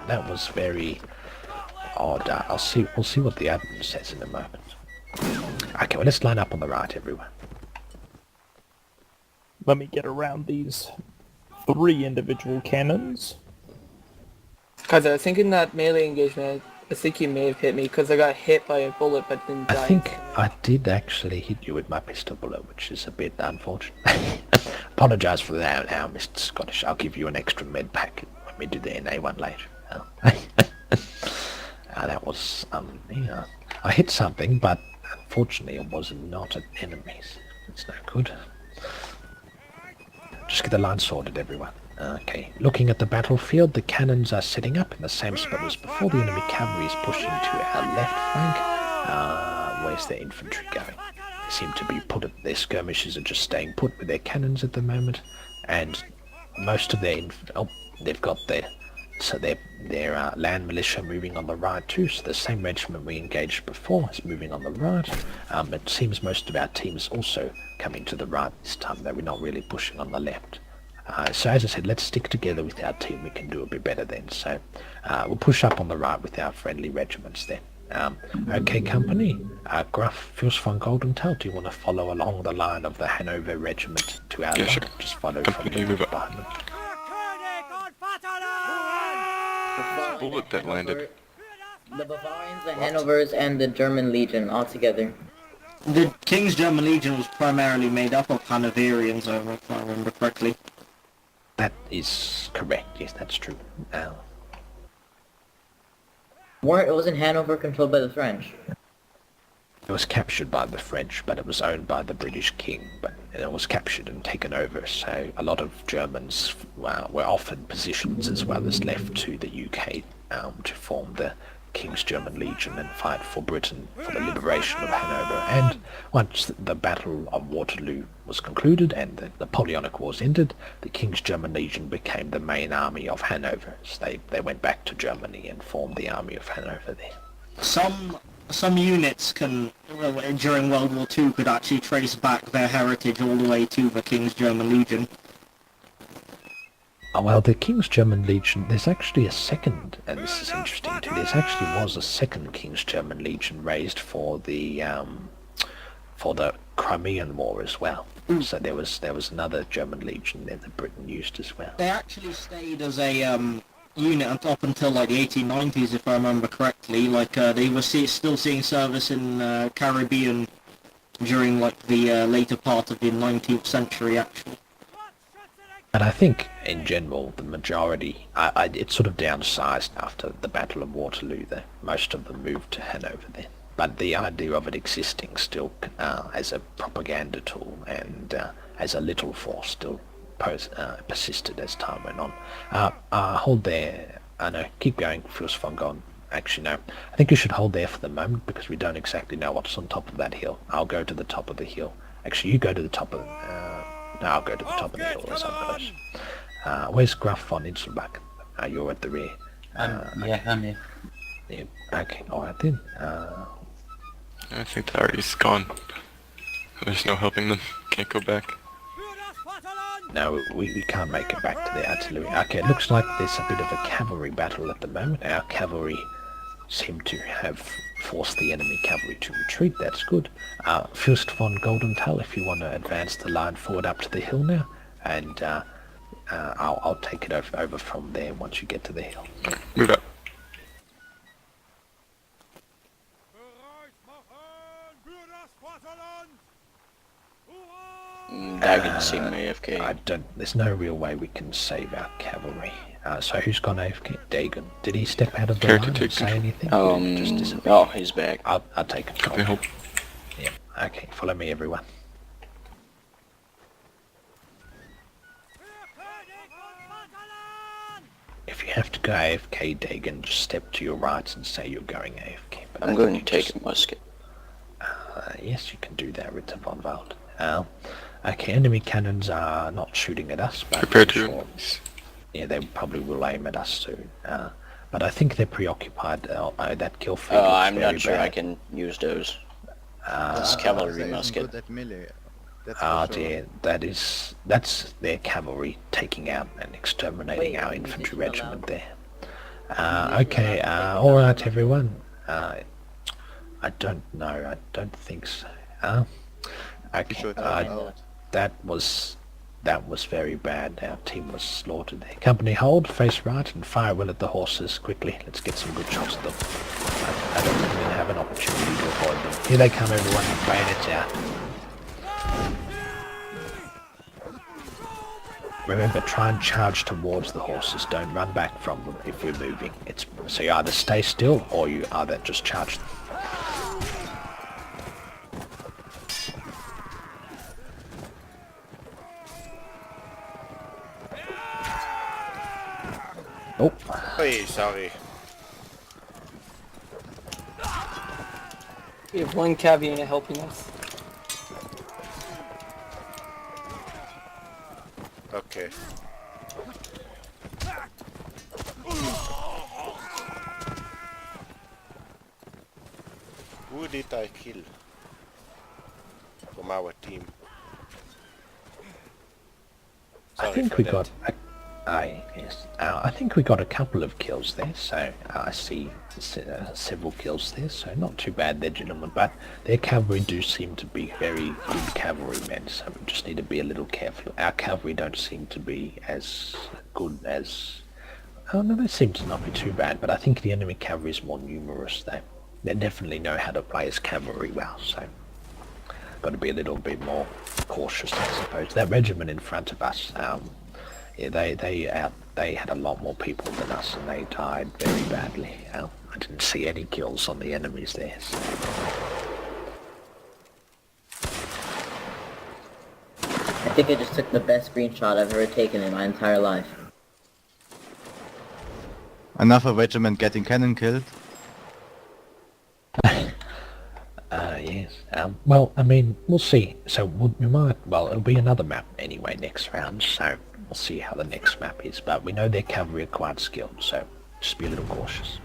That was very odd. We'll see what the admin says in a moment. Okay, well, let's line up on the right, everyone. Let me get around these 3 individual cannons. Cause I was thinking that melee engagement, I think you may have hit me because I got hit by a bullet but didn't die. I think I did actually hit you with my pistol bullet, which is a bit unfortunate. Apologise for that now, Mr. Scottish. I'll give you an extra med pack when we do the NA one later. That was, yeah. I hit something, but unfortunately it was not an enemy. It's no good. Just get the line sorted, everyone. Okay, looking at the battlefield, the cannons are setting up in the same spot as before. The enemy cavalry is pushing to our left flank. Where's their infantry going? They seem to be their skirmishers are just staying put with their cannons at the moment, and most of their they've got their land militia moving on the right too. So the same regiment we engaged before is moving on the right. It seems most of our teams also coming to the right this time, though we're not really pushing on the left. So as I said, let's stick together with our team. We can do a bit better then. So we'll push up on the right with our friendly regiments then. Okay, company. Gruff, Fils von Goldenthal, do you want to follow along the line of the Hanover regiment to our left? Sure. Just follow Company, from move up. behind them. Bullet that landed. The Bavarians, the Hanovers, and the German Legion all together. The King's German Legion was primarily made up of Hanoverians, if I remember correctly. That is correct. Yes, that's true. It wasn't Hanover controlled by the French. It was captured by the French, but it was owned by the British king. But it was captured and taken over, so a lot of Germans were offered positions as well as left to the UK to form the King's German Legion and fight for Britain for the liberation of Hanover. And once the Battle of Waterloo was concluded and the Napoleonic Wars ended, the King's German Legion became the main army of Hanover. So they went back to Germany and formed the army of Hanover there. Some units during World War II could actually trace back their heritage all the way to the King's German Legion. Well, the King's German Legion, there's actually a second, and this is interesting too, there actually was a second King's German Legion raised for the Crimean War as well. So there was another German Legion there that Britain used as well. They actually stayed as a unit up until like the 1890s, if I remember correctly. Like they were still seeing service in Caribbean during like the later part of the 19th century, actually. But I think, in general, the majority, it's sort of downsized after the Battle of Waterloo. Most of them moved to Hanover then. But the idea of it existing still as a propaganda tool and as a little force still persisted as time went on. Hold there. No, keep going, Fils von Gone. Actually, no. I think you should hold there for the moment because we don't exactly know what's on top of that hill. I'll go to the top of the hill. Actually, you go to the top of no, I'll go to the top of the hill as I'm close. Where's Gruff von Inselbach? You're at the rear. Yeah, I'm here. Yeah, okay, alright then. I think the arty's gone. There's no helping them. Can't go back. No, we can't make it back to the artillery. Okay, it looks like there's a bit of a cavalry battle at the moment. Our cavalry seem to have forced the enemy cavalry to retreat. That's good. Fürst von Goldenthal, if you want to advance the line forward up to the hill now, and I'll take it over from there once you get to the hill. Move up. Dagon seeing AFK. There's no real way we can save our cavalry. So who's gone AFK? Dagon. Did he step out of the line and say anything? Just disappear? Oh, he's back. I'll take control. Help. Yeah. Okay, follow me, everyone. If you have to go AFK, Dagon, just step to your right and say you're going AFK. But I'm going to take a musket. Yes, you can do that, Ritter von Wald. Okay, enemy cannons are not shooting at us, but Prepare to. Yeah, they probably will aim at us soon. But I think they're preoccupied. That kill feed I'm very not sure bad. I can use those. This cavalry musket. Dear, that's their cavalry taking out and exterminating our infantry regiment there. Okay, alright everyone. I don't know, I don't think so. Okay, should have out. that was very bad. Our team was slaughtered there. Company hold, face right, and fire well at the horses quickly. Let's get some good shots at them. I don't think we'll have an opportunity to avoid them. Here they come everyone, bayonets out. Remember, try and charge towards the horses. Don't run back from them if we're moving. So you either stay still or you either just charge them. Oh, Hey, sorry. We have one cav unit helping us. Okay. Who did I kill from our team? I think we got. Yes. I think we got a couple of kills there. So I see several kills there. So not too bad there, gentlemen. But their cavalry do seem to be very good cavalrymen. So we just need to be a little careful. Our cavalry don't seem to be as good as. Oh no, they seem to not be too bad. But I think the enemy cavalry is more numerous. They definitely know how to play as cavalry well. So got to be a little bit more cautious, I suppose. That regiment in front of us. Yeah, they had a lot more people than us, and they died very badly. I didn't see any kills on the enemies there. So. I think I just took the best screenshot I've ever taken in my entire life. Another regiment getting cannon killed. Yes. Well, I mean, we'll see. So we might. Well, it'll be another map anyway next round. So we'll see how the next map is. But we know their cavalry are quite skilled. So just be a little cautious.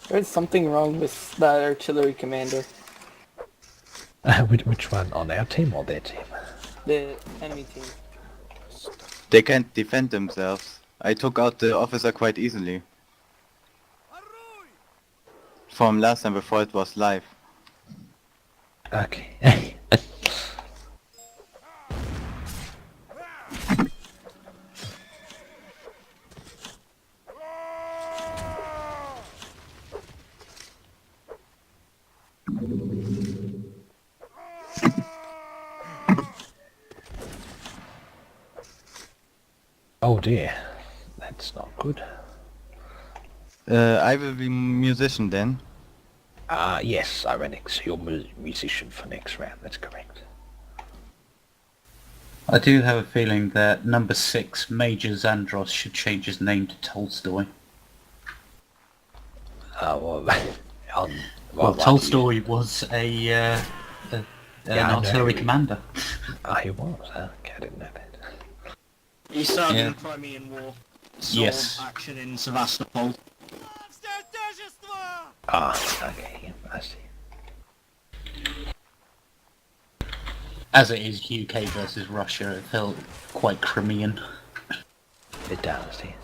There's something wrong with that artillery commander. Which one? On our team or their team? The enemy team. They can't defend themselves. I took out the officer quite easily. From last time before it was live. Okay. Oh dear, that's not good. I will be musician then. Yes, ironic. So you're musician for next round, that's correct. I do have a feeling that number 6, Major Zandros, should change his name to Tolstoy. Well, Well, Tolstoy was an artillery commander. He was, okay, I didn't know that. He served Yeah. in the Crimean War. Yes. Saw action in Sevastopol. Okay, yeah, I see. As it is UK versus Russia, it felt quite Crimean. It does, yes.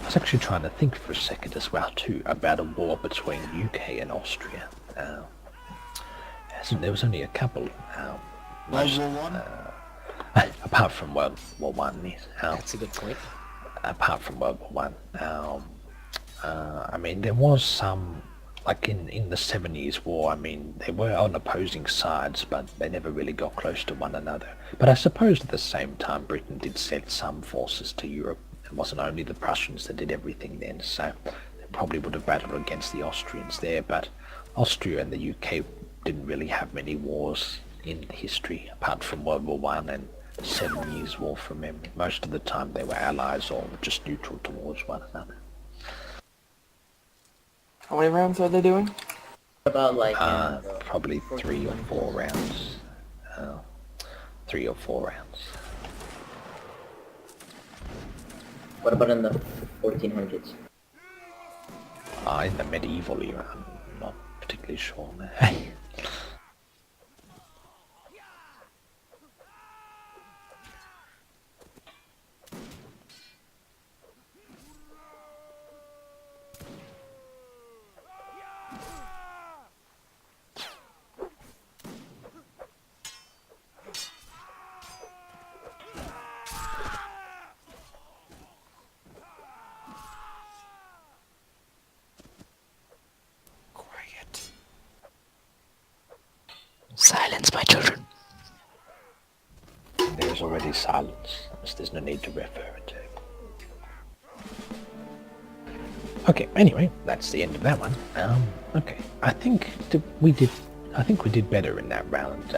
I was actually trying to think for a second as well, too, about a war between UK and Austria. There was only a couple. World War One. Apart from World War One, yes. That's a good point. Apart from World War One, I mean, there was some, like in the 70s war, I mean, they were on opposing sides, but they never really got close to one another. But I suppose at the same time, Britain did send some forces to Europe. It wasn't only the Prussians that did everything then, so they probably would have battled against the Austrians there, but Austria and the UK didn't really have many wars in history, apart from World War One and 7 Years' War from memory. Most of the time they were allies or just neutral towards one another. How many rounds are they doing? About like Probably 3 or 4 rounds. 3 or 4 rounds. What about in the 1400s? In the medieval era, I'm not particularly sure. Quiet. Silence, my children. There's already silence, as there's no need to refer it to. Okay, anyway, that's the end of that one. Okay, I think we did better in that round.